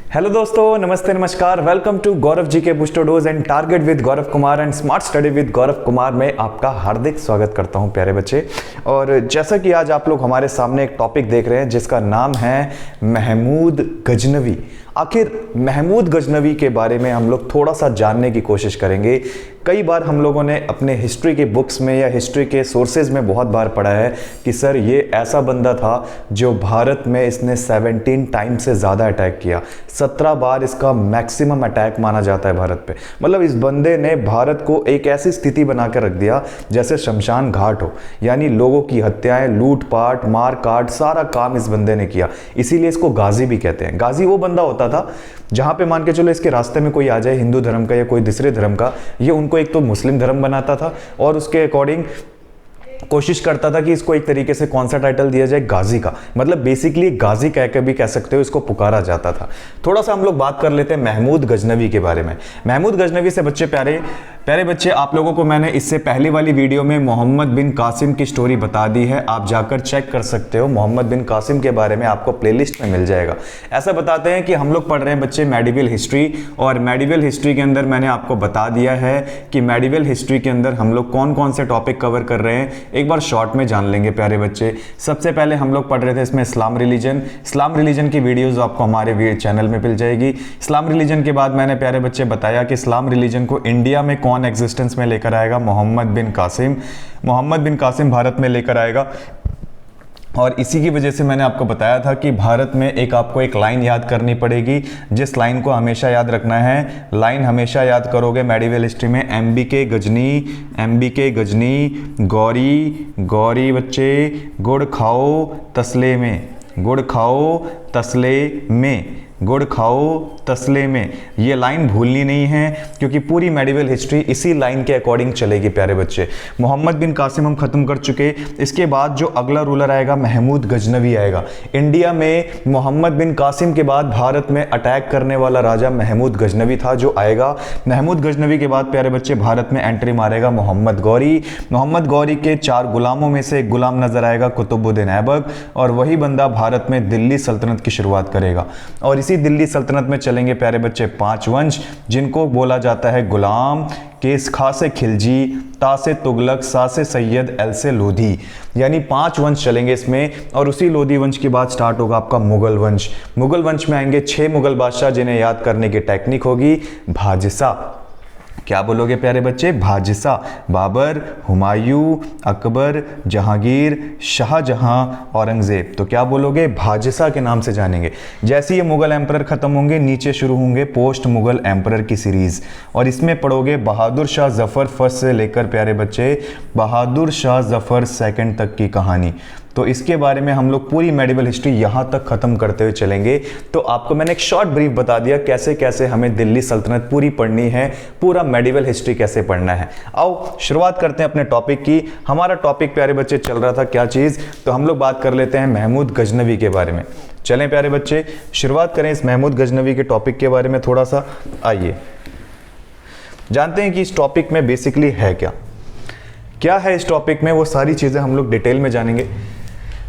Hello दोस्तों, नमस्ते, नमस्कार। वेलकम टू गौरव जी के booster dose and target with Gaurav Kumar and smart study with Gaurav Kumar में आपका हार्दिक स्वागत करता हूं प्यारे बच्चे। और जैसा कि आज आप लोग हमारे सामने एक टॉपिक देख रहे हैं जिसका नाम है महमूद गजनवी। आखिर महमूद गजनवी के बारे में हम लोग थोड़ा सा जानने की कोशिश करेंगे। कई बार हम लोगों ने अपने हिस्ट्री के बुक्स में या हिस्ट्री के सोर्सेज में बहुत बार पढ़ा है कि सर ये ऐसा बंदा था जो भारत में इसने 17 टाइम से ज़्यादा अटैक किया। 17 बार इसका मैक्सिमम अटैक माना जाता है भारत पे। मतलब इस बंदे ने भारत को एक ऐसी स्थिति बना कर रख दिया जैसे शमशान घाट हो, यानी लोगों की हत्याएं, लूटपाट, मार काट, सारा काम इस बंदे ने किया। इसीलिए इसको गाजी भी कहते हैं। गाजी वो बंदा होता था जहां पे मान के चलो इसके रास्ते में कोई आ जाए हिंदू धर्म का या कोई दूसरे धर्म का, ये उनको एक तो मुस्लिम धर्म बनाता था और उसके अकॉर्डिंग कोशिश करता था कि इसको एक तरीके से कौन सा टाइटल दिया जाए, गाजी का। मतलब बेसिकली गाजी कह के भी कह सकते हो, इसको पुकारा जाता था। थोड़ा सा हम लोग बात कर लेते हैं महमूद गजनवी के बारे में। महमूद गजनवी से बच्चे प्यारे बच्चे, आप लोगों को मैंने इससे पहले वाली वीडियो में मोहम्मद बिन कासिम की स्टोरी बता दी है। आप जाकर चेक कर सकते हो, मोहम्मद बिन कासिम के बारे में आपको प्लेलिस्ट में मिल जाएगा। ऐसा बताते हैं कि हम लोग पढ़ रहे हैं बच्चे मेडिवल हिस्ट्री, और मेडिवल हिस्ट्री के अंदर मैंने आपको बता दिया है कि मेडिवल हिस्ट्री के अंदर हम लोग कौन कौन से टॉपिक कवर कर रहे हैं, एक बार शॉर्ट में जान लेंगे प्यारे बच्चे। सबसे पहले हम लोग पढ़ रहे थे इसमें इस्लाम रिलीजन की वीडियोस आपको हमारे चैनल में मिल जाएगी। इस्लाम रिलीजन के बाद मैंने प्यारे बच्चे बताया कि इस्लाम रिलीजन को इंडिया में कौन एग्जिस्टेंस में लेकर आएगा, मोहम्मद बिन कासिम भारत में लेकर आएगा। और इसी की वजह से मैंने आपको बताया था कि भारत में आपको एक लाइन याद करनी पड़ेगी, जिस लाइन को हमेशा याद रखना है। लाइन हमेशा याद करोगे मेडिवल हिस्ट्री में, एमबीके गजनी, गौरी बच्चे, गुड़ खाओ तसले में, ये लाइन भूलनी नहीं है क्योंकि पूरी मेडिवल हिस्ट्री इसी लाइन के अकॉर्डिंग चलेगी प्यारे बच्चे। मोहम्मद बिन कासिम हम खत्म कर चुके। इसके बाद जो अगला रूलर आएगा महमूद गजनवी आएगा। इंडिया में मोहम्मद बिन कासिम के बाद भारत में अटैक करने वाला राजा महमूद गजनवी था जो आएगा। महमूद गजनवी के बाद प्यारे बच्चे भारत में एंट्री मारेगा मोहम्मद गौरी के 4 गुलामों में से एक गुलाम नजर आएगा कुतुबुद्दीन ऐबक, और वही बंदा भारत में दिल्ली सल्तनत की शुरुआत करेगा। और इसी दिल्ली सल्तनत में चलेंगे प्यारे बच्चे 5 वंश, जिनको बोला जाता है गुलाम, केस खा से खिलजी, ता से तुगलक, सा से सैयद, एल से लोधी, यानी 5 वंश चलेंगे इसमें। और उसी लोधी वंश के बाद स्टार्ट होगा आपका मुगल वंश में आएंगे 6 मुगल बादशाह, जिन्हें याद करने की टेक्निक होगी भाजिसा। क्या बोलोगे प्यारे बच्चे? भाजिसा। बाबर, हुमायूं, अकबर, जहांगीर, शाहजहां, औरंगजेब। तो क्या बोलोगे? भाजिसा के नाम से जानेंगे। जैसे ये मुगल एम्परर खत्म होंगे, नीचे शुरू होंगे पोस्ट मुगल एम्परर की सीरीज, और इसमें पढ़ोगे बहादुर शाह जफर फर्स्ट से लेकर प्यारे बच्चे बहादुर शाह जफर सेकंड तक की कहानी। तो इसके बारे में हम लोग पूरी मेडिवल हिस्ट्री यहां तक खत्म करते हुए चलेंगे। तो आपको मैंने एक शॉर्ट ब्रीफ बता दिया कैसे कैसे हमें दिल्ली सल्तनत पूरी पढ़नी है, पूरा मेडिवल हिस्ट्री कैसे पढ़ना है। आओ शुरुआत करते हैं अपने टॉपिक की। हमारा टॉपिक प्यारे बच्चे चल रहा था क्या चीज, तो हम लोग बात कर लेते हैं महमूद गजनवी के बारे में। चलें प्यारे बच्चे, शुरुआत करें इस महमूद गजनवी के टॉपिक के बारे में थोड़ा सा। आइए जानते हैं कि इस टॉपिक में बेसिकली है क्या है इस टॉपिक में, वो सारी चीजें हम लोग डिटेल में जानेंगे।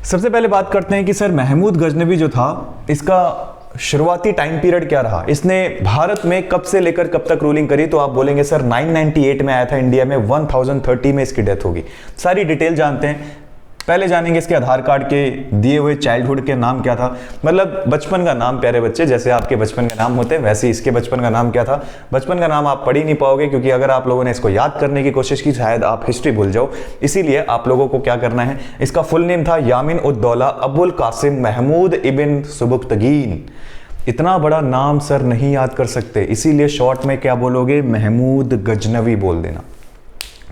सबसे पहले बात करते हैं कि सर महमूद गजनवी जो था, इसका शुरुआती टाइम पीरियड क्या रहा, इसने भारत में कब से लेकर कब तक रूलिंग करी। तो आप बोलेंगे सर 998 में आया था इंडिया में, 1030 में इसकी डेथ होगी। सारी डिटेल जानते हैं। पहले जानेंगे इसके आधार कार्ड के दिए हुए चाइल्डहुड के नाम क्या था, मतलब बचपन का नाम प्यारे बच्चे। जैसे आपके बचपन का नाम होते हैं वैसे ही इसके बचपन का नाम क्या था। बचपन का नाम आप पढ़ ही नहीं पाओगे क्योंकि अगर आप लोगों ने इसको याद करने की कोशिश की शायद आप हिस्ट्री भूल जाओ। इसीलिए आप लोगों को क्या करना है, इसका फुल नेम था यामिन उद दौला अबुल कासिम महमूद इब्न सुबुक्तगीन। इतना बड़ा नाम सर नहीं याद कर सकते, इसीलिए शॉर्ट में क्या बोलोगे, महमूद गजनवी बोल देना।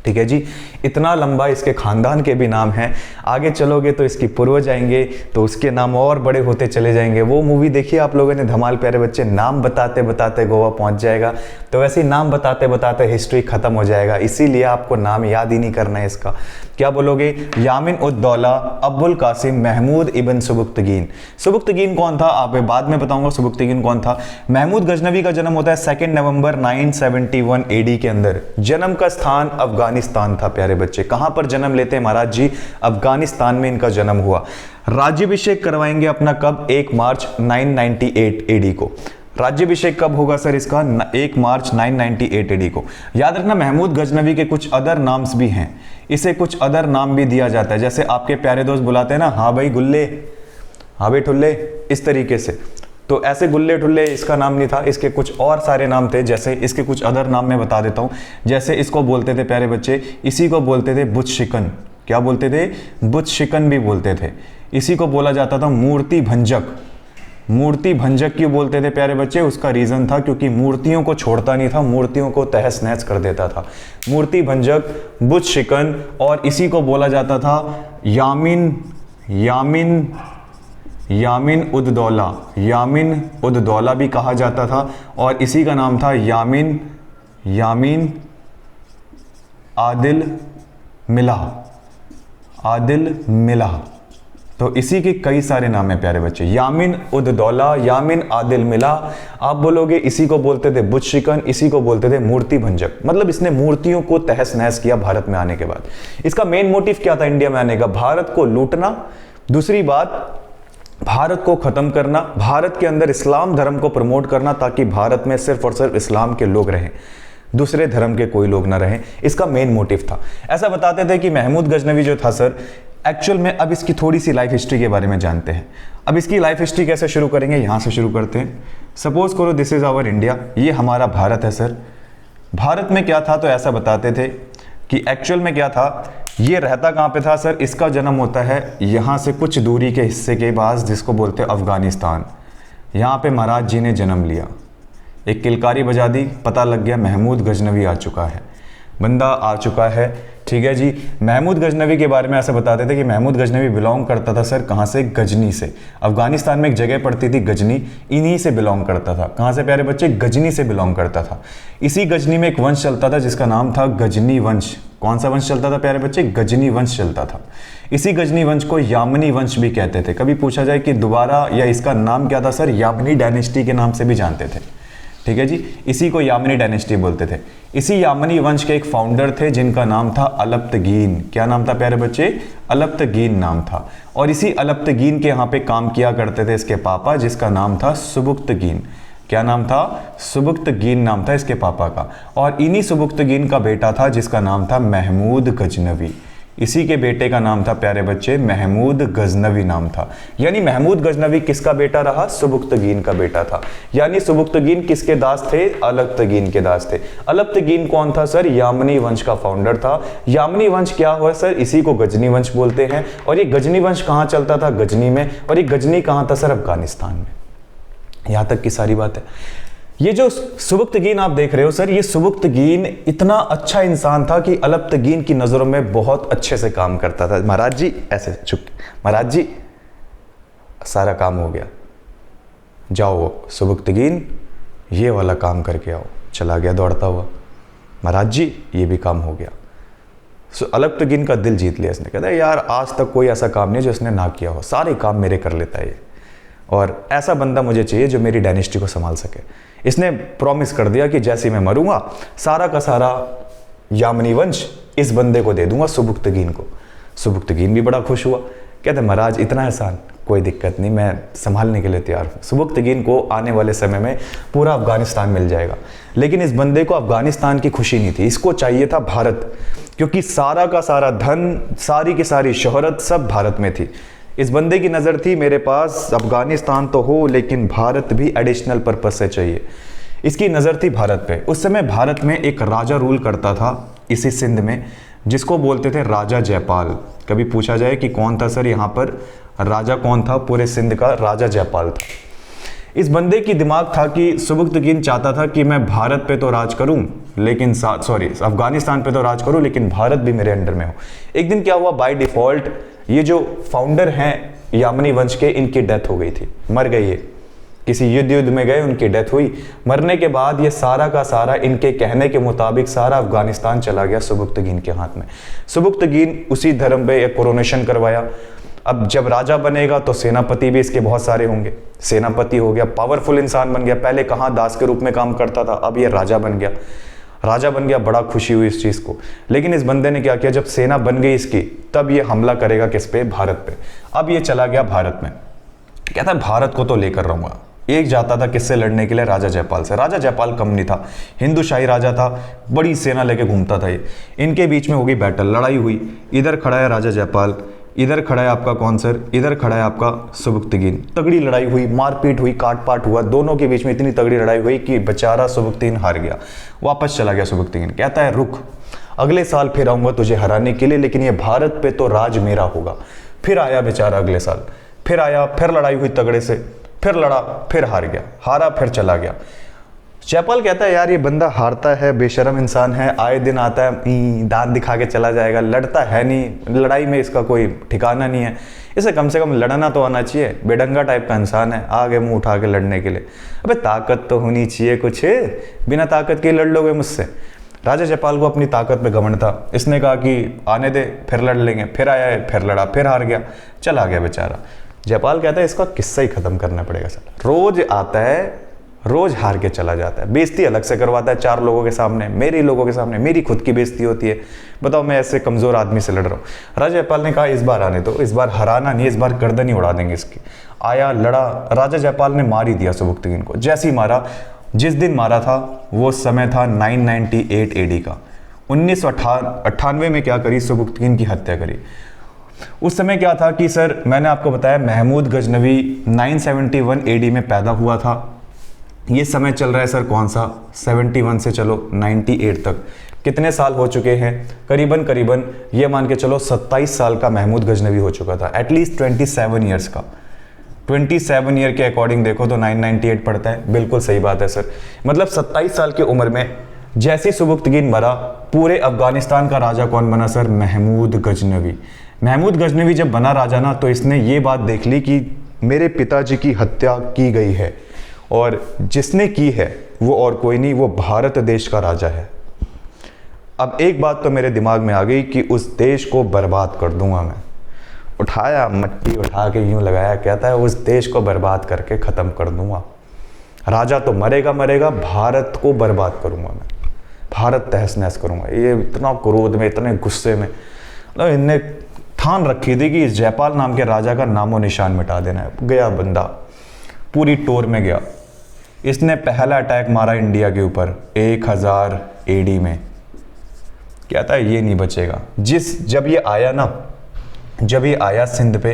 ठीक है जी, इतना लंबा इसके खानदान के भी नाम हैं। आगे चलोगे तो इसकी पूर्वज आएंगे तो उसके नाम और बड़े होते चले जाएंगे। वो मूवी देखिए आप लोगों ने धमाल प्यारे बच्चे, नाम बताते बताते गोवा पहुंच जाएगा। तो वैसे ही नाम बताते बताते हिस्ट्री खत्म हो जाएगा, इसीलिए आपको नाम याद ही नहीं करना है इसका। क्या बोलोगे, यामिन उद दौला अब्बुल कासिम महमूद इब्न सुबुक्तगीन। सुबुक्तगीन कौन था, आप बाद में बताऊंगा सुबुक्तगीन कौन था। महमूद गजनवी का जन्म होता है 2 नवंबर 971 AD के अंदर। जन्म का स्थान अफगानिस्तान था प्यारे बच्चे। कहां पर जन्म लेते हैं महाराज जी, अफगानिस्तान में इनका जन्म हुआ। राज्याभिषेक करवाएंगे अपना कब, 1 मार्च 998 AD को। राज्याभिषेक कब होगा सर इसका? 1 मार्च 998 एडी को। याद रखना महमूद गजनवी के कुछ अदर नाम्स भी हैं, इसे कुछ अदर नाम भी दिया जाता है, जैसे आपके प्यारे दोस्त बुलाते हैं ना, हाँ भाई गुल्ले, हाँ भाई ठुल्ले, इस तरीके से। तो ऐसे गुल्ले ठुल्ले इसका नाम नहीं था, इसके कुछ और सारे नाम थे, जैसे इसके कुछ अदर नाम मैं बता देता हूँ। जैसे इसको बोलते थे प्यारे बच्चे, इसी को बोलते थे बुत शिकन। क्या बोलते थे? बुत शिकन भी बोलते थे। इसी को बोला जाता था मूर्ति भंजक। मूर्ति भंजक क्यों बोलते थे प्यारे बच्चे? उसका रीज़न था क्योंकि मूर्तियों को छोड़ता नहीं था, मूर्तियों को तहस नहस कर देता था। मूर्ति भंजक, बुत शिकन, और इसी को बोला जाता था यामिन उद दौला। यामिन उद दौला भी कहा जाता था, और इसी का नाम था यामिन आदिल मिलाह। तो इसी के कई सारे नाम हैं प्यारे बच्चे, यामिन उद दौला, यामिन आदिल मिलाह। आप बोलोगे इसी को बोलते थे बुत शिकन, इसी को बोलते थे मूर्ति भंजक। मतलब इसने मूर्तियों को तहस नहस किया भारत में आने के बाद। इसका मेन मोटिव क्या था इंडिया में आने का? भारत को लूटना, दूसरी बात भारत को खत्म करना, भारत के अंदर इस्लाम धर्म को प्रमोट करना, ताकि भारत में सिर्फ और सिर्फ इस्लाम के लोग रहें, दूसरे धर्म के कोई लोग ना रहें। इसका मेन मोटिव था। ऐसा बताते थे कि महमूद गजनवी जो था सर, एक्चुअल में अब इसकी थोड़ी सी लाइफ हिस्ट्री के बारे में जानते हैं। अब इसकी लाइफ हिस्ट्री कैसे शुरू करेंगे? यहाँ से शुरू करते हैं। सपोज करो दिस इज आवर इंडिया, ये हमारा भारत है सर। भारत में क्या था? तो ऐसा बताते थे कि एक्चुअल में क्या था, ये रहता कहाँ पे था सर? इसका जन्म होता है यहाँ से कुछ दूरी के हिस्से के पास, जिसको बोलते हैं अफगानिस्तान। यहाँ पे महाराज जी ने जन्म लिया, एक किलकारी बजा दी, पता लग गया महमूद गजनवी आ चुका है, बंदा आ चुका है। ठीक है जी। महमूद गजनवी के बारे में ऐसा बताते थे कि महमूद गजनवी बिलोंग करता था सर कहाँ से? गजनी से। अफगानिस्तान में एक जगह पड़ती थी गजनी, इन्हीं से बिलोंग करता था। कहाँ से प्यारे बच्चे? गजनी से बिलोंग करता था। इसी गजनी में एक वंश चलता था जिसका नाम था गजनी वंश। कौन सा वंश चलता था प्यारे बच्चे? गजनी वंश चलता था। इसी गजनी वंश को यामनी वंश भी कहते थे। कभी पूछा जाए कि दोबारा या इसका नाम क्या था सर? यामनी डायनेस्टी के नाम से भी जानते थे। ठीक है जी। इसी को यामनी डायनेस्टी बोलते थे। इसी यामनी वंश के एक फाउंडर थे जिनका नाम था अलप्तगीन। क्या नाम था प्यारे बच्चे? अलप्तगीन नाम था। और इसी अलप्तगीन के यहाँ पे काम किया करते थे इसके पापा, जिसका नाम था सुबुक्तगीन। क्या नाम था? सुबुक्तगीन नाम था इसके पापा का। और इन्हीं सुबुक्तगीन का बेटा था जिसका नाम था महमूद गजनवी। इसी के बेटे का नाम था प्यारे बच्चे महमूद गजनवी नाम था। यानी महमूद गजनवी किसका बेटा रहा? सुबुक्तगीन का बेटा था। यानी सुबुक्तगीन किसके दास थे? अलप्तगीन के दास थे। अलप्तगीन कौन था सर? यामनी वंश का फाउंडर था। यामनी वंश क्या हुआ सर? इसी को गजनी वंश बोलते हैं। और ये गजनी वंश कहाँ चलता था? गजनी में। और ये गजनी कहाँ था सर? अफगानिस्तान में। यहाँ तक की सारी बात है। ये जो सुबुक्तगीन आप देख रहे हो सर, ये सुबुक्तगीन इतना अच्छा इंसान था कि अलप्तगीन की नज़रों में बहुत अच्छे से काम करता था। महाराज जी ऐसे चुप, महाराज जी सारा काम हो गया, जाओ सुबुक्तगीन ये वाला काम करके आओ। चला गया दौड़ता हुआ, महाराज जी ये भी काम हो गया। अलप्तगीन का दिल जीत लिया इसने। कहता है यार आज तक कोई ऐसा काम नहीं जो इसने ना किया हो, सारे काम मेरे कर लेता है ये, और ऐसा बंदा मुझे चाहिए जो मेरी डायनेस्टी को संभाल सके। इसने प्रॉमिस कर दिया कि जैसे मैं मरूंगा सारा का सारा यामनी वंश इस बंदे को दे दूंगा, सुबुक्तगीन को। सुबुक्तगीन भी बड़ा खुश हुआ, कहते महाराज इतना एहसान, कोई दिक्कत नहीं, मैं संभालने के लिए तैयार हूँ। सुबुक्तगीन को आने वाले समय में पूरा अफगानिस्तान मिल जाएगा। लेकिन इस बंदे को अफगानिस्तान की खुशी नहीं थी, इसको चाहिए था भारत, क्योंकि सारा का सारा धन, सारी की सारी शोहरत सब भारत में थी। इस बंदे की नज़र थी मेरे पास अफगानिस्तान तो हो लेकिन भारत भी एडिशनल पर्पस से चाहिए। इसकी नज़र थी भारत पे। उस समय भारत में एक राजा रूल करता था इसी सिंध में, जिसको बोलते थे राजा जयपाल। कभी पूछा जाए कि कौन था सर यहाँ पर राजा, कौन था पूरे सिंध का? राजा जयपाल था। इस बंदे की दिमाग था कि सुबुक्तगीन चाहता था कि मैं भारत पे तो राज करूं लेकिन अफगानिस्तान पे तो राज करूं लेकिन भारत भी मेरे अंडर में हो। एक दिन क्या हुआ, बाय डिफॉल्ट ये जो फाउंडर हैं यामनी वंश के, इनकी डेथ हो गई थी, मर गई ये, किसी युद्ध में गए, उनकी डेथ हुई। मरने के बाद ये सारा का सारा इनके कहने के मुताबिक सारा अफगानिस्तान चला गया सुबुक्तगीन के हाथ में। सुबुक्तगीन उसी धर्म पे एक कोरोनेशन करवाया। अब जब राजा बनेगा तो सेनापति भी इसके बहुत सारे होंगे, सेनापति हो गया, पावरफुल इंसान बन गया। पहले कहाँ दास के रूप में काम करता था, अब ये राजा बन गया। राजा बन गया, बड़ा खुशी हुई इस चीज़ को। लेकिन इस बंदे ने क्या किया, जब सेना बन गई इसकी, तब ये हमला करेगा किस पे? भारत पे। अब ये चला गया भारत में, कहता है भारत को तो लेकर रहूँगा, एक जाता था किससे लड़ने के लिए? राजा जयपाल से। राजा जयपाल कम नहीं था, हिंदू शाही राजा था, बड़ी सेना लेके घूमता था ये। इनके बीच में हो गई बैटल, लड़ाई हुई। इधर खड़ा है राजा जयपाल, इधर खड़ा है आपका कौन सर, इधर खड़ा है आपका सुबुक्तगीन। तगड़ी लड़ाई हुई, मारपीट हुई, काट पाट हुआ, दोनों के बीच में इतनी तगड़ी लड़ाई हुई कि बेचारा सुबुक्तगीन हार गया। वापस चला गया सुबुक्तगीन, कहता है रुक, अगले साल फिर आऊंगा तुझे हराने के लिए, लेकिन ये भारत पे तो राज मेरा होगा। फिर आया बेचारा अगले साल, फिर आया, फिर लड़ाई हुई तगड़े से, फिर लड़ा, फिर हार गया, हारा फिर चला गया। जयपाल कहता है यार ये बंदा हारता है, बेशरम इंसान है, आए दिन आता है, दांत दिखा के चला जाएगा, लड़ता है नहीं, लड़ाई में इसका कोई ठिकाना नहीं है, इसे कम से कम लड़ना तो आना चाहिए, बेडंगा टाइप का इंसान है, आगे मुंह उठा के लड़ने के लिए। अबे ताकत तो होनी चाहिए कुछ, बिना ताकत के लड़ लोगे मुझसे? राजा जयपाल को अपनी ताकत पे घमंड था, इसने कहा कि आने दे, फिर लड़ लेंगे। फिर आया है, फिर लड़ा, फिर हार गया, चला गया बेचारा। जयपाल कहता है इसका किस्सा ही खत्म करना पड़ेगा सर। रोज आता है, रोज हार के चला जाता है, बेइज्जती अलग से करवाता है 4 लोगों के सामने, मेरे लोगों के सामने, मेरी खुद की बेइज्जती होती है। बताओ मैं ऐसे कमजोर आदमी से लड़ रहा हूँ। राजा जयपाल ने कहा इस बार आने दो, इस बार हराना नहीं, इस बार गर्दन ही उड़ा देंगे इसकी। आया, लड़ा, राजा जयपाल ने मार ही दिया सुबुक्तगीन को। जैसे ही मारा, जिस दिन मारा था वो समय था 998 AD का। 1998 में क्या करी, सुबुक्तगीन की हत्या करी। उस समय क्या था कि सर मैंने आपको बताया महमूद गजनवी 971 AD में पैदा हुआ था। ये समय चल रहा है सर कौन सा, 71 से चलो 98 तक, कितने साल हो चुके हैं? करीबन ये मान के चलो 27 साल का महमूद गजनवी हो चुका था, एटलीस्ट 27 ईयर्स का। 27 ईयर के अकॉर्डिंग देखो तो 998 पड़ता है, बिल्कुल सही बात है सर। मतलब 27 साल की उम्र में जैसे सुबुक्तगीन मरा, पूरे अफगानिस्तान का राजा कौन बना सर? महमूद गजनवी। महमूद गजनवी जब बना राजा ना, तो इसने ये बात देख ली कि मेरे पिताजी की हत्या की गई है, और जिसने की है वो और कोई नहीं, वो भारत देश का राजा है। अब एक बात तो मेरे दिमाग में आ गई कि उस देश को बर्बाद कर दूंगा मैं। उठाया, मट्टी उठा के यूं लगाया, कहता है उस देश को बर्बाद करके ख़त्म कर दूंगा। राजा तो मरेगा मरेगा, भारत को बर्बाद करूंगा मैं, भारत तहस नहस करूंगा। ये इतना क्रोध में, इतने गुस्से में, मतलब इनने ठान रखी थी कि इस जयपाल नाम के राजा का नामो निशान मिटा देना है। गया बंदा, पूरी टोर में गया। इसने पहला अटैक मारा इंडिया के ऊपर 1000 AD में। कहता है ये नहीं बचेगा। जब ये आया सिंध पे,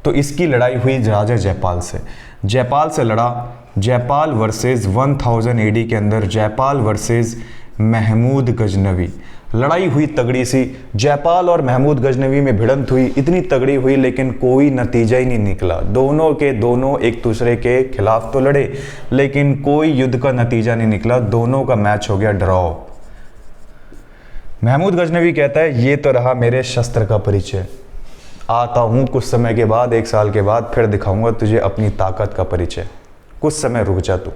तो इसकी लड़ाई हुई राजा जयपाल से। जयपाल से लड़ा, जयपाल वर्सेस 1000 AD के अंदर जयपाल वर्सेस महमूद गजनवी। लड़ाई हुई तगड़ी सी, जयपाल और महमूद गजनवी में भिड़ंत हुई, इतनी तगड़ी हुई, लेकिन कोई नतीजा ही नहीं निकला। दोनों के दोनों एक दूसरे के खिलाफ तो लड़े, लेकिन कोई युद्ध का नतीजा नहीं निकला। दोनों का मैच हो गया ड्रॉ। महमूद गजनवी कहता है ये तो रहा मेरे शस्त्र का परिचय, आता हूँ कुछ समय के बाद, 1 साल के बाद फिर दिखाऊंगा तुझे अपनी ताकत का परिचय, कुछ समय रुक जा तू।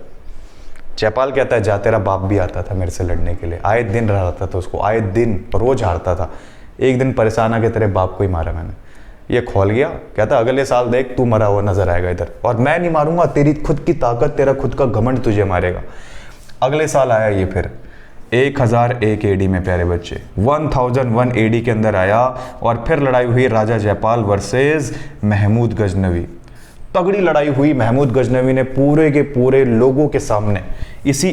जयपाल कहता है जा, तेरा बाप भी आता था मेरे से लड़ने के लिए, आए दिन रहता था उसको, आए दिन रोज हारता था। एक दिन परेशान आके तेरे बाप को ही मारा मैंने, ये खोल गया। कहता अगले साल देख तू मरा हुआ नजर आएगा इधर, और मैं नहीं मारूंगा, तेरी खुद की ताकत, तेरा खुद का घमंड तुझे मारेगा। अगले साल आया ये फिर 1001 AD में प्यारे बच्चे, 1001 AD के अंदर आया, और फिर लड़ाई हुई राजा जयपाल वर्सेस महमूद गजनवी। तगड़ी लड़ाई हुई। महमूद गजनवी ने पूरे के पूरे लोगों के सामने, इसी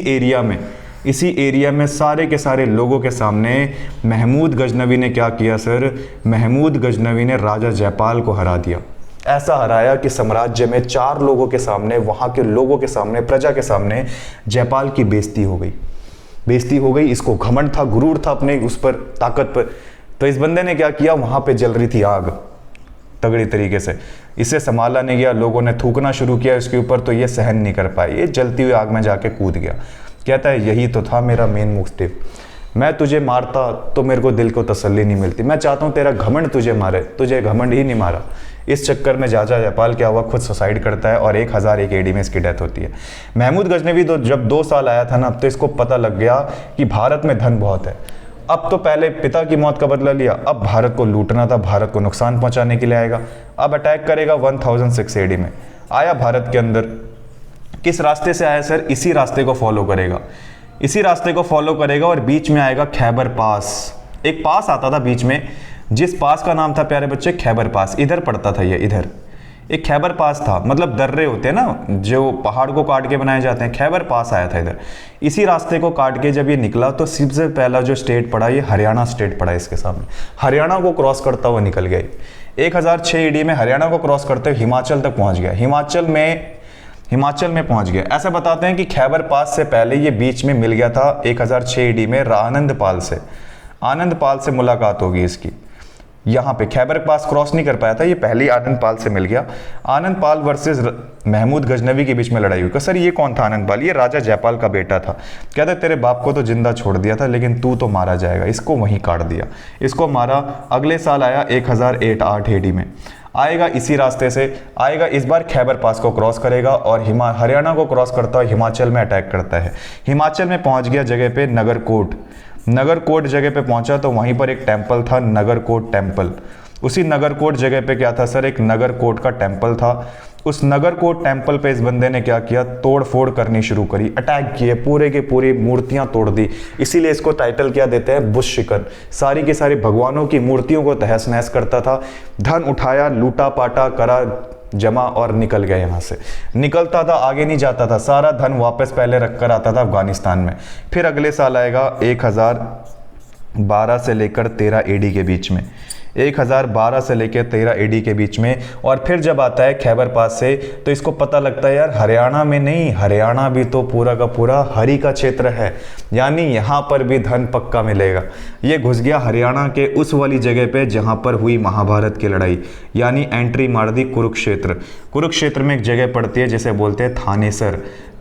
एरिया में सारे के सारे लोगों के सामने महमूद गजनवी ने क्या किया सर? महमूद गजनवी ने राजा जयपाल को हरा दिया। ऐसा हराया कि साम्राज्य में 4 लोगों के सामने, वहां के लोगों के सामने, प्रजा के सामने जयपाल की बेइज्जती हो गई। इसको घमंड था, गुरूर था अपने उस पर, ताकत पर। तो इस बंदे ने क्या किया, वहां पे जल रही थी आग तगड़ी तरीके से, इसे संभाला नहीं गया, लोगों ने थूकना शुरू किया इसके ऊपर, तो ये सहन नहीं कर पाए, ये जलती हुई आग में जाके कूद गया। कहता है यही तो था मेरा मेन मोटिव, मैं तुझे मारता तो मेरे को दिल को तसल्ली नहीं मिलती, मैं चाहता हूँ तेरा घमंड तुझे मारे, तुझे घमंड ही नहीं मारा। इस चक्कर में राजा जयपाल क्या हुआ, खुद सुसाइड करता है, और 1001 AD में इसकी डेथ होती है। महमूद गजनवी तो जब 2 साल आया था ना, अब तो इसको पता लग गया कि भारत में धन बहुत है। अब तो पहले पिता की मौत का बदला लिया, अब भारत को लूटना था, भारत को नुकसान पहुंचाने के लिए आएगा। अब अटैक करेगा 1006 AD में। आया भारत के अंदर, किस रास्ते से आया सर? इसी रास्ते को फॉलो करेगा, और बीच में आएगा खैबर पास। एक पास आता था बीच में, जिस पास का नाम था प्यारे बच्चे खैबर पास। इधर पड़ता था ये, एक खैबर पास था, मतलब दर्रे होते हैं ना जो पहाड़ को काट के बनाए जाते हैं, खैबर पास आया था इधर। इसी रास्ते को काट के जब ये निकला तो सबसे पहला जो स्टेट पड़ा ये हरियाणा स्टेट पड़ा इसके सामने। हरियाणा को क्रॉस करता हुआ निकल गया। 1006 ईडी में हरियाणा को क्रॉस करते हुए हिमाचल तक पहुंच गया। हिमाचल में पहुंच गया। ऐसा बताते हैं कि खैबर पास से पहले ये बीच में मिल गया था 1006 ईडी में आनंद पाल से मुलाकात होगी इसकी। यहाँ पे खैबर पास क्रॉस नहीं कर पाया था, ये पहले ही आनंद पाल से मिल गया। आनंद पाल वर्सेस महमूद गजनवी के बीच में लड़ाई हुई। सर ये कौन था आनंद पाल? ये राजा जयपाल का बेटा था। कहते तेरे बाप को तो जिंदा छोड़ दिया था लेकिन तू तो मारा जाएगा। इसको वहीं काट दिया, इसको मारा। अगले साल आया 1008 एडी में, आएगा इसी रास्ते से आएगा। इस बार खैबर पास को क्रॉस करेगा और हरियाणा को क्रॉस करता हुआ हिमाचल में अटैक करता है। हिमाचल में पहुंच गया जगह पे नगरकोट जगह पे पहुंचा तो वहीं पर एक टेम्पल था, नगरकोट टेम्पल। उसी नगरकोट जगह पे क्या था सर? एक नगरकोट का टेम्पल था। उस नगरकोट टेम्पल पे इस बंदे ने क्या किया? तोड़ फोड़ करनी शुरू करी, अटैक किए, पूरे के पूरी मूर्तियां तोड़ दी। इसीलिए इसको टाइटल क्या देते हैं? बुश शिकन। सारी की सारी भगवानों की मूर्तियों को तहस नहस करता था। धन उठाया, लूटा पाटा करा, जमा और निकल गया। यहाँ से निकलता था, आगे नहीं जाता था। सारा धन वापस पहले रख कर आता था अफगानिस्तान में। फिर अगले साल आएगा 1012 से लेकर 13 एडी के बीच में, 1012 से लेकर 13 एडी के बीच में। और फिर जब आता है खैबर पास से तो इसको पता लगता है यार हरियाणा में नहीं, हरियाणा भी तो पूरा का पूरा हरि का क्षेत्र है, यानी यहाँ पर भी धन पक्का मिलेगा। ये घुस गया हरियाणा के उस वाली जगह पे जहाँ पर हुई महाभारत की लड़ाई, यानी एंट्री मार दी कुरुक्षेत्र में एक जगह पड़ती है जिसे बोलते हैं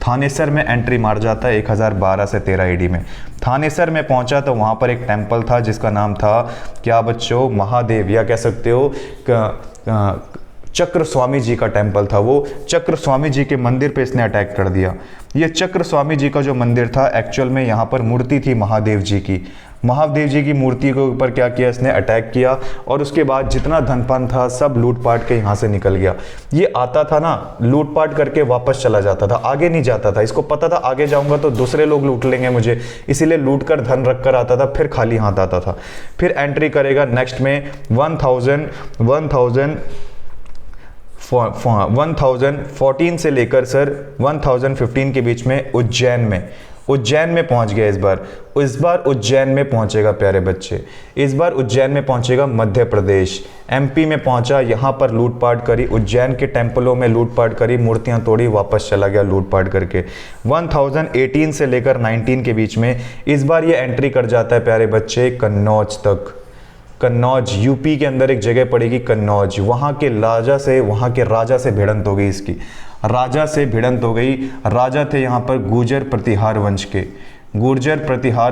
थानेसर में एंट्री मार जाता है 1012 से 13 एडी में। थानेसर में पहुंचा तो वहाँ पर एक टेम्पल था जिसका नाम था क्या बच्चों? महादेव, या कह सकते हो चक्र स्वामी जी का टेम्पल था। वो चक्र स्वामी जी के मंदिर पे इसने अटैक कर दिया। ये चक्र स्वामी जी का जो मंदिर था एक्चुअल में यहाँ पर मूर्ति थी महादेव जी की मूर्ति के ऊपर क्या किया इसने? अटैक किया। और उसके बाद जितना धनपान था सब लूटपाट के यहाँ से निकल गया। ये आता था ना, लूटपाट करके वापस चला जाता था, आगे नहीं जाता था। इसको पता था आगे जाऊंगा तो दूसरे लोग लूट लेंगे मुझे, इसीलिए लूट कर धन रख कर आता था, फिर खाली हाथ आता था। फिर एंट्री करेगा नेक्स्ट में 1014 से लेकर सर 1015 के बीच में उज्जैन में पहुंच गया। इस बार उज्जैन में पहुंचेगा प्यारे बच्चे, इस बार उज्जैन में पहुंचेगा मध्य प्रदेश, एमपी में पहुंचा। यहाँ पर लूटपाट करी, उज्जैन के टेम्पलों में लूटपाट करी, मूर्तियां तोड़ी, वापस चला गया लूटपाट करके। 1018 से लेकर 19 के बीच में इस बार ये एंट्री कर जाता है प्यारे बच्चे कन्नौज तक। कन्नौज यूपी के अंदर एक जगह पड़ेगी कन्नौज। वहाँ के राजा से भिड़ंत हो गई इसकी, राजा थे यहाँ पर गुर्जर प्रतिहार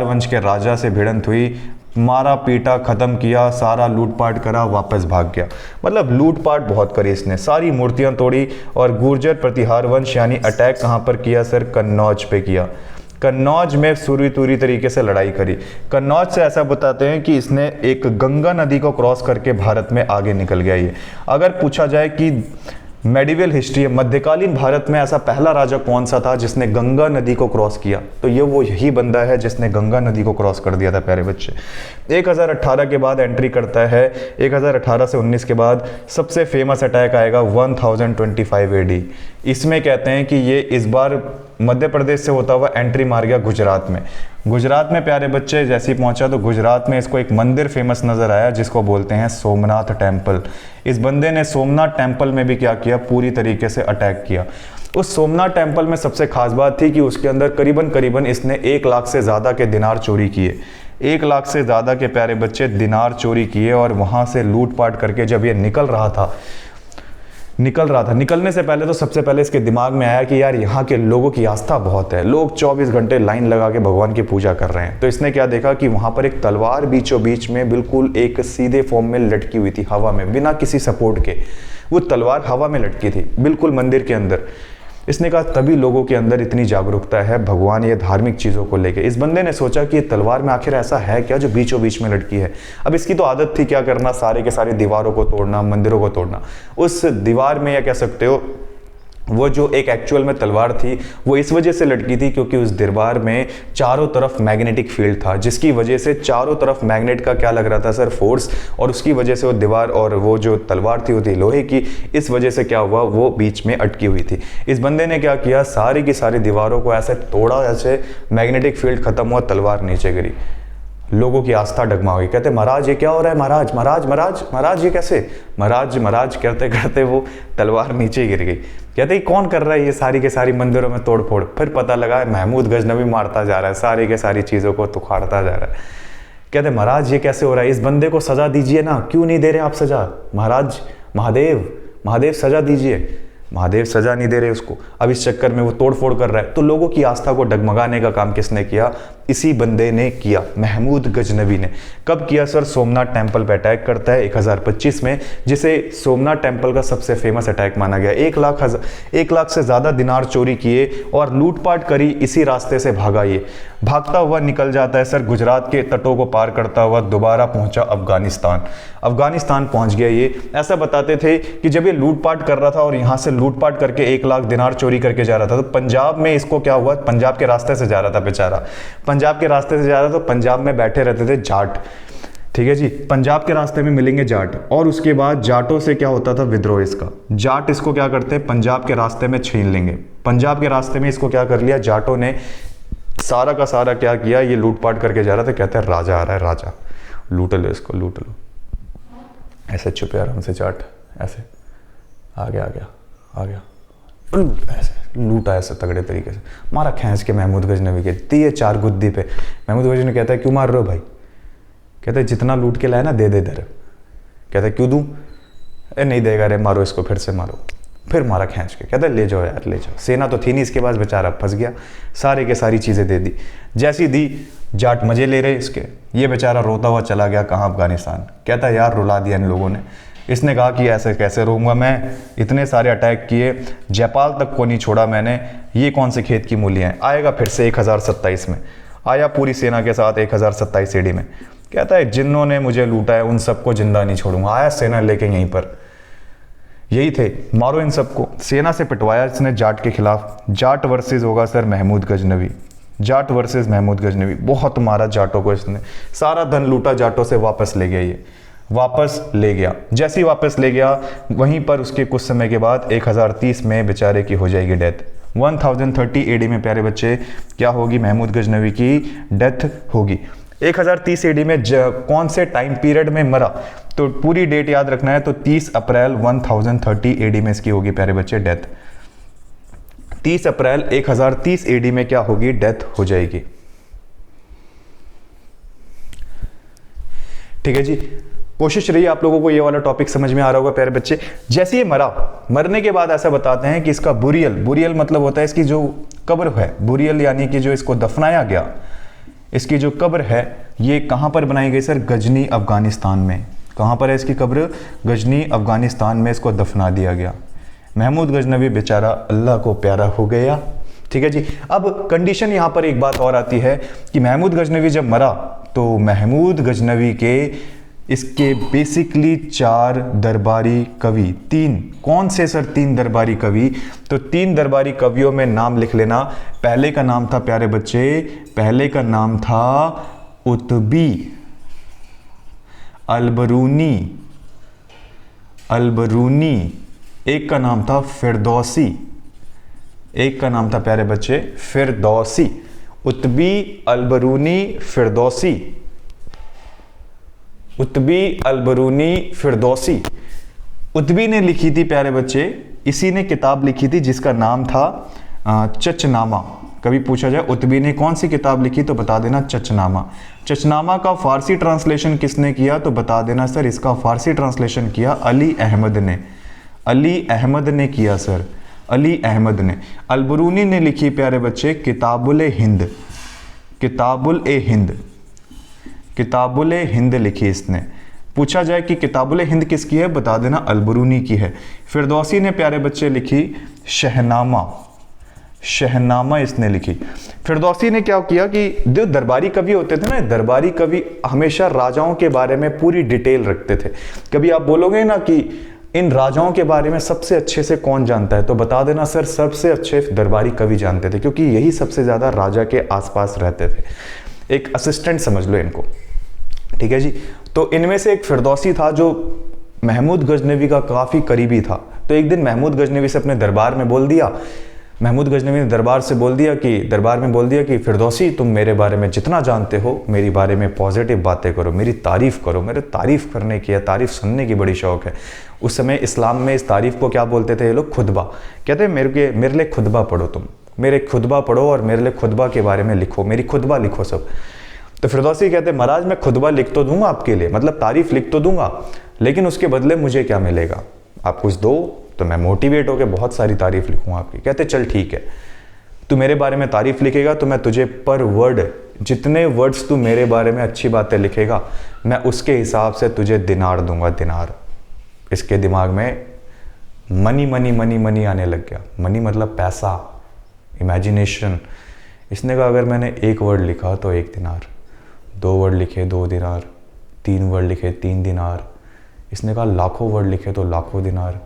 वंश के राजा से भिड़ंत हुई, मारा पीटा, खत्म किया, सारा लूटपाट करा, वापस भाग गया। मतलब लूटपाट बहुत करी इसने, सारी मूर्तियां तोड़ी। और गुर्जर प्रतिहार वंश यानी अटैक कहाँ पर किया सर? कन्नौज पे किया। कन्नौज में सूरी तरीके से लड़ाई करी। कन्नौज से ऐसा बताते हैं कि इसने एक गंगा नदी को क्रॉस करके भारत में आगे निकल गया। ये अगर पूछा जाए कि मेडिवल हिस्ट्री, मध्यकालीन भारत में ऐसा पहला राजा कौन सा था जिसने गंगा नदी को क्रॉस किया, तो ये वो यही बंदा है जिसने गंगा नदी को क्रॉस कर दिया था प्यारे बच्चे। 1018 के बाद एंट्री करता है, 1018 से 19 के बाद सबसे फेमस अटैक आएगा 1025 एडी। इसमें कहते हैं कि ये इस बार मध्य प्रदेश से होता हुआ एंट्री मार गया गुजरात में प्यारे बच्चे। जैसे ही पहुंचा तो गुजरात में इसको एक मंदिर फेमस नजर आया जिसको बोलते हैं सोमनाथ टेम्पल। इस बंदे ने सोमनाथ टेम्पल में भी क्या किया? पूरी तरीके से अटैक किया। उस सोमनाथ टेम्पल में सबसे खास बात थी कि उसके अंदर करीबन इसने 1 लाख से ज़्यादा के दिनार चोरी किए, 1 लाख से ज़्यादा के प्यारे बच्चे दिनार चोरी किए। और वहाँ से लूटपाट करके जब ये निकल रहा था, निकलने से पहले तो सबसे पहले इसके दिमाग में आया कि यार यहाँ के लोगों की आस्था बहुत है, लोग 24 घंटे लाइन लगा के भगवान की पूजा कर रहे हैं। तो इसने क्या देखा कि वहाँ पर एक तलवार बीचों बीच में बिल्कुल एक सीधे फॉर्म में लटकी हुई थी हवा में, बिना किसी सपोर्ट के। वो तलवार हवा में लटकी थी बिल्कुल मंदिर के अंदर। इसने कहा तभी लोगों के अंदर इतनी जागरूकता है भगवान या धार्मिक चीज़ों को लेके। इस बंदे ने सोचा कि ये तलवार में आखिर ऐसा है क्या जो बीचों बीच में लटकी है। अब इसकी तो आदत थी क्या करना, सारे के सारे दीवारों को तोड़ना, मंदिरों को तोड़ना। उस दीवार में या कह सकते हो वो जो एक एक्चुअल में तलवार थी वो इस वजह से लटकी थी क्योंकि उस दरबार में चारों तरफ मैग्नेटिक फील्ड था, जिसकी वजह से चारों तरफ मैग्नेट का क्या लग रहा था सर, फोर्स, और उसकी वजह से वो दीवार और वो जो तलवार थी वो थी लोहे की, इस वजह से क्या हुआ वो बीच में अटकी हुई थी। इस बंदे ने क्या किया, सारी की सारी दीवारों को ऐसे तोड़ा, ऐसे मैग्नेटिक फील्ड खत्म हुआ, तलवार नीचे गिरी। लोगों की आस्था डगमा गई, कहते महाराज ये क्या हो रहा है, महाराज महाराज महाराज महाराज ये कैसे, महाराज महाराज करते करते वो तलवार नीचे गिर गई। कहते कौन कर रहा है ये सारी के सारी मंदिरों में तोड़ फोड़। फिर पता लगा महमूद गजनवी मारता जा रहा है, सारी के सारी चीज़ों को तुखाड़ता जा रहा है। कहते महाराज ये कैसे हो रहा है, इस बंदे को सजा दीजिए ना, क्यों नहीं दे रहे आप सजा, महाराज महादेव महादेव सजा दीजिए। महादेव सजा नहीं दे रहे उसको, अब इस चक्कर में वो तोड़ फोड़ कर रहा है। तो लोगों की आस्था को डगमगाने का काम किसने किया, इसी बंदे ने किया, महमूद गजनवी ने। कब किया सर, सोमनाथ टेम्पल पे अटैक करता है 1025 में, जिसे सोमनाथ टेम्पल का सबसे फेमस अटैक माना गया। 1 लाख से ज़्यादा दिनार चोरी किए और लूटपाट करी, इसी रास्ते से भागा। ये भागता हुआ निकल जाता है सर, गुजरात के तटों को पार करता हुआ दोबारा पहुंचा अफगानिस्तान पहुंच गया। ये ऐसा बताते थे कि जब ये लूटपाट कर रहा था और यहाँ से लूटपाट करके 1 लाख दिनार चोरी करके जा रहा था, तो पंजाब में इसको क्या हुआ, पंजाब के रास्ते से जा रहा था बेचारा, पंजाब के रास्ते से जा रहा था, तो पंजाब में बैठे रहते थे जाट, ठीक है जी, पंजाब के रास्ते में मिलेंगे जाट, और उसके बाद जाटों से क्या होता था, विद्रोह। इसका जाट इसको क्या करते हैं, पंजाब के रास्ते में छीन लेंगे। पंजाब के रास्ते में इसको क्या कर लिया, जाटों ने सारा का सारा क्या किया, ये लूटपाट करके जा रहा था। कहते हैं राजा आ रहा है, राजा लूट लो इसको, लूट लो। ऐसे छुपे आराम से जाट, ऐसे आ गया ऐसे लूटा, ऐसे तगड़े तरीके से मारा, खींच के महमूद गजनवी के दिए 4 गुद्दी पे। महमूद गजनवी कहता है क्यों मार रहे हो भाई, कहते हैं जितना लूट के लाया ना दे दे दर। कहता है क्यों दूं, नहीं देगा रे, मारो इसको, फिर से मारो, फिर मारा खींच के। कहता है ले जाओ यार ले जाओ, सेना तो थी नहीं इसके पास, बेचारा फंस गया, सारे के सारी चीज़ें दे दी। जैसी दी जाट मजे ले रहे इसके, ये बेचारा रोता हुआ चला गया कहाँ, अफगानिस्तान। कहता है यार रुला दिया इन लोगों ने। इसने कहा कि ऐसे कैसे रहूँगा मैं, इतने सारे अटैक किए, जयपाल तक को नहीं छोड़ा मैंने, ये कौन से खेत की मूलियाँ हैं। आएगा फिर से 1027 में, आया पूरी सेना के साथ 1027 AD में। कहता है जिन्होंने मुझे लूटा है उन सबको जिंदा नहीं छोड़ूंगा। आया सेना लेके यहीं पर, यही थे, मारो इन सबको। सेना से पिटवाया इसने जाट के खिलाफ। जाट वर्सेस होगा सर महमूद गजनवी, जाट वर्सेस महमूद गजनवी। बहुत मारा जाटों को इसने, सारा धन लूटा जाटों से, वापस ले गया। ये वापस ले गया, जैसे ही वापस ले गया वहीं पर उसके कुछ समय के बाद 1030 में बेचारे की हो जाएगी डेथ। 1030 AD में प्यारे बच्चे क्या होगी, महमूद गजनवी की डेथ होगी। 1030 AD में कौन से टाइम पीरियड में मरा, तो पूरी डेट याद रखना है, तो 30 अप्रैल 1030 AD में इसकी होगी प्यारे बच्चे डेथ। 30 अप्रैल 1030 AD में क्या होगी, डेथ हो जाएगी। ठीक है जी, कोशिश रही आप लोगों को ये वाला टॉपिक समझ में आ रहा होगा प्यारे बच्चे। जैसे ये मरा, मरने के बाद ऐसा बताते हैं कि इसका बुरियल मतलब होता है इसकी जो कब्र है, बुरियल यानी कि जो इसको दफनाया गया, इसकी जो कब्र है ये कहाँ पर बनाई गई सर, गजनी अफगानिस्तान में। कहाँ पर है इसकी कब्र, गजनी अफगानिस्तान में इसको दफना दिया गया। महमूद गजनवी बेचारा अल्लाह को प्यारा हो गया। ठीक है जी, अब कंडीशन यहाँ पर एक बात और आती है कि महमूद गजनवी जब मरा तो महमूद गजनवी के इसके बेसिकली 4 दरबारी कवि, 3 कौन से सर, 3 दरबारी कवि, तो 3 दरबारी कवियों में नाम लिख लेना। पहले का नाम था प्यारे बच्चे, पहले का नाम था उतबी अलबरूनी, एक का नाम था फिरदौसी, एक का नाम था प्यारे बच्चे फिरदौसी। उतबी अलबरूनी फिरदौसी, उतबी अलबरूनी फिरदौसी। उतबी ने लिखी थी प्यारे बच्चे, इसी ने किताब लिखी थी जिसका नाम था चचनामा। कभी पूछा जाए उतबी ने कौन सी किताब लिखी तो बता देना चचनामा। चचनामा का फारसी ट्रांसलेशन किसने किया तो बता देना सर, इसका फारसी ट्रांसलेशन किया अली अहमद ने, अली अहमद ने किया सर, अली अहमद ने। अलबरूनी ने लिखी प्यारे बच्चे किताबुल हिंद, किताबुल हिंद, किताबुल हिंद लिखी इसने। पूछा जाए कि किताबुल हिंद किसकी है बता देना अलबरूनी की है। फिरदौसी ने प्यारे बच्चे लिखी शहनामा, शहनामा इसने लिखी। फिरदौसी ने क्या किया कि जो दरबारी कवि होते थे ना, दरबारी कवि हमेशा राजाओं के बारे में पूरी डिटेल रखते थे। कभी आप बोलोगे ना कि इन राजाओं के बारे में सबसे अच्छे से कौन जानता है? तो बता देना सर, सबसे अच्छे दरबारी कवि जानते थे, क्योंकि यही सबसे ज़्यादा राजा के आसपास रहते थे। एक असिस्टेंट समझ लो इनको, ठीक है जी। तो इनमें से एक फिरदौसी था जो महमूद गजनवी का काफ़ी करीबी था। तो एक दिन महमूद गजनवी से अपने दरबार में बोल दिया, महमूद गजनवी ने दरबार में बोल दिया कि फिरदौसी, तुम मेरे बारे में जितना जानते हो, मेरे बारे में पॉजिटिव बातें करो, मेरी तारीफ़ करो। मेरे तारीफ़ करने की या तारीफ़ सुनने की बड़ी शौक़ है। उस समय इस्लाम में इस तारीफ़ को क्या बोलते थे ये लोग? खुतबा। कहते हैं मेरे लिए खुतबा पढ़ो, तुम मेरे खुतबा पढ़ो और मेरे लिए खुतबा के बारे में लिखो, मेरी खुतबा लिखो सब। तो फिरदौसी कहते हैं महाराज मैं खुतबा लिख तो दूंगा आपके लिए, मतलब तारीफ़ लिख तो दूंगा, लेकिन उसके बदले मुझे क्या मिलेगा? आप कुछ दो तो मैं मोटिवेट होकर बहुत सारी तारीफ़ लिखूंगा आपकी। कहते चल ठीक है, तू मेरे बारे में तारीफ़ लिखेगा तो मैं तुझे पर वर्ड, जितने वर्ड्स तू मेरे बारे में अच्छी बातें लिखेगा, मैं उसके हिसाब से तुझे दिनार दूंगा, दिनार। इसके दिमाग में मनी मनी मनी मनी आने लग गया। मनी मतलब पैसा, इमेजिनेशन। इसने कहा अगर मैंने एक वर्ड लिखा तो 1 दिनार, 2 वर्ड लिखे 2 दिनार, 3 वर्ड लिखे 3 दिनार। इसने कहा लाखों वर्ड लिखे तो लाखों दिनार,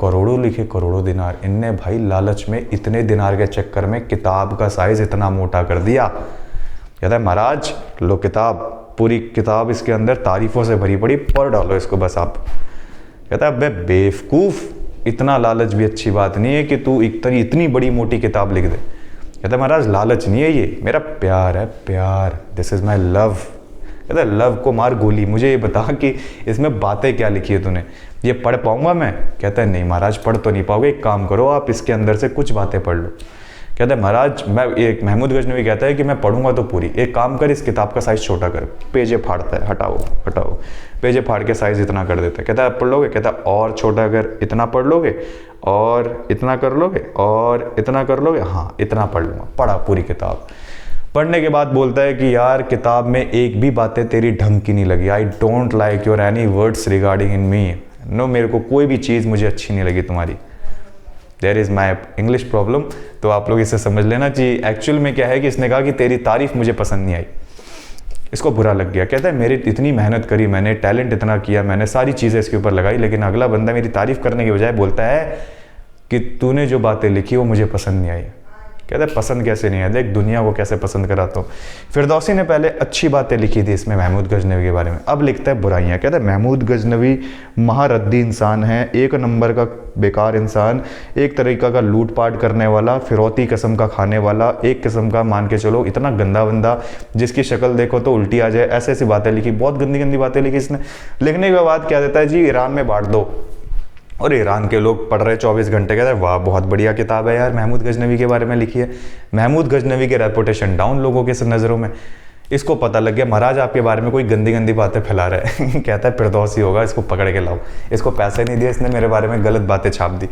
करोड़ों लिखे करोड़ों दिनार। इनने भाई लालच में इतने दिनार के चक्कर में किताब का साइज़ इतना मोटा कर दिया। कहता है महाराज लो किताब, पूरी किताब इसके अंदर तारीफ़ों से भरी पड़ी, पढ़ डालो इसको बस आप। कहता है अबे बेवकूफ़, इतना लालच भी अच्छी बात नहीं है कि तू इतनी बड़ी मोटी किताब लिख दे। कहता है महाराज लालच नहीं है ये, मेरा प्यार है, प्यार, दिस इज़ माई लव। कहता है लव को मार गोली, मुझे ये बता कि इसमें बातें क्या लिखी है तूने, ये पढ़ पाऊंगा मैं? कहता है नहीं महाराज पढ़ तो नहीं पाओगे, एक काम करो आप इसके अंदर से कुछ बातें पढ़ लो। कहता है महाराज एक महमूद गजनवी कहता है कि मैं पढ़ूंगा तो पूरी, एक काम कर इस किताब का साइज़ छोटा कर। पेजे फाड़ता है, हटाओ, पेजे फाड़ के साइज़ इतना कर देता है। कहता है पढ़ लोगे? कहता है और छोटा अगर इतना पढ़ लोगे और इतना कर लोगे और इतना कर लोगे, हाँ इतना पढ़ लूँगा। पढ़ा पूरी किताब। पढ़ने के बाद बोलता है कि यार किताब में एक भी बातें तेरी ढंग की नहीं लगी। I don't like your any words regarding in me. No, मेरे को कोई भी चीज़ मुझे अच्छी नहीं लगी तुम्हारी। There is my English problem. तो आप लोग इसे समझ लेना चाहिए। एक्चुअल में क्या है कि इसने कहा कि तेरी तारीफ़ मुझे पसंद नहीं आई, इसको बुरा लग गया। कहता है मेरी इतनी मेहनत करी मैंने, टैलेंट इतना किया मैंने, सारी चीज़ें इसके ऊपर लगाई, लेकिन अगला बंदा मेरी तारीफ़ करने की बजाय बोलता है कि तूने जो बातें लिखी वो मुझे पसंद नहीं आई। कहता है पसंद कैसे नहीं है, देख दुनिया को कैसे पसंद कराता हूँ। फिरदौसी ने पहले अच्छी बातें लिखी थी इसमें महमूद गजनवी के बारे में, अब लिखता है बुराइयाँ। कहता है महमूद गजनवी महारद्दी इंसान है, 1 नंबर का बेकार इंसान, एक तरीका का लूटपाट करने वाला, फिरौती किस्म का खाने वाला, एक किस्म का मान के चलो इतना गंदा बंदा जिसकी शक्ल देखो तो उल्टी आ जाए, ऐसे ऐसी बातें लिखी, बहुत गंदी गंदी बातें लिखी इसने। लिखने के बाद क्या देता है जी, ईरान में बांट दो। और ईरान के लोग पढ़ रहे 24 घंटे। कहते हैं वाह बहुत बढ़िया किताब है यार, महमूद गजनवी के बारे में लिखी है। महमूद गजनवी के रेपुटेशन डाउन लोगों के नज़रों में। इसको पता लग गया महाराज आपके बारे में कोई गंदी गंदी बातें फैला रहा है। कहता है फिरदौसी होगा, इसको पकड़ के लाओ। इसको पैसे नहीं दिए, इसने मेरे बारे में गलत बातें छाप दी।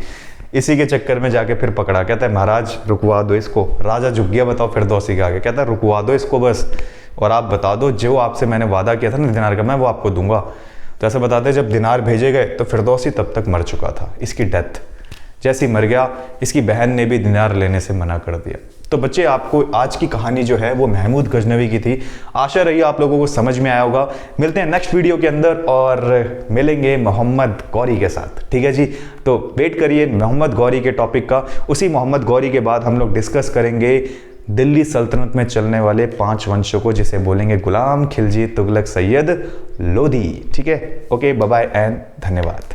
इसी के चक्कर में जाके फिर पकड़ा। कहता है महाराज रुकवा दो इसको। राजा झुक गया, बताओ फिरदौसी के आगे। कहता है रुकवा दो इसको बस, और आप बता दो जो आपसे मैंने वादा किया था ना दिनार का, मैं वो आपको दूंगा। तो ऐसे बताते जब दिनार भेजे गए तो फिरदौसी तब तक मर चुका था। इसकी डेथ जैसे ही मर गया, इसकी बहन ने भी दिनार लेने से मना कर दिया। तो बच्चे आपको आज की कहानी जो है वो महमूद गजनवी की थी। आशा रही आप लोगों को समझ में आया होगा। मिलते हैं नेक्स्ट वीडियो के अंदर और मिलेंगे मोहम्मद गौरी के साथ, ठीक है जी। तो वेट करिए मोहम्मद गौरी के टॉपिक का। उसी मोहम्मद गौरी के बाद हम लोग डिस्कस करेंगे दिल्ली सल्तनत में चलने वाले 5 वंशों को, जिसे बोलेंगे गुलाम खिलजी तुगलक सैयद लोधी, ठीक है। ओके, बाय बाय एंड धन्यवाद।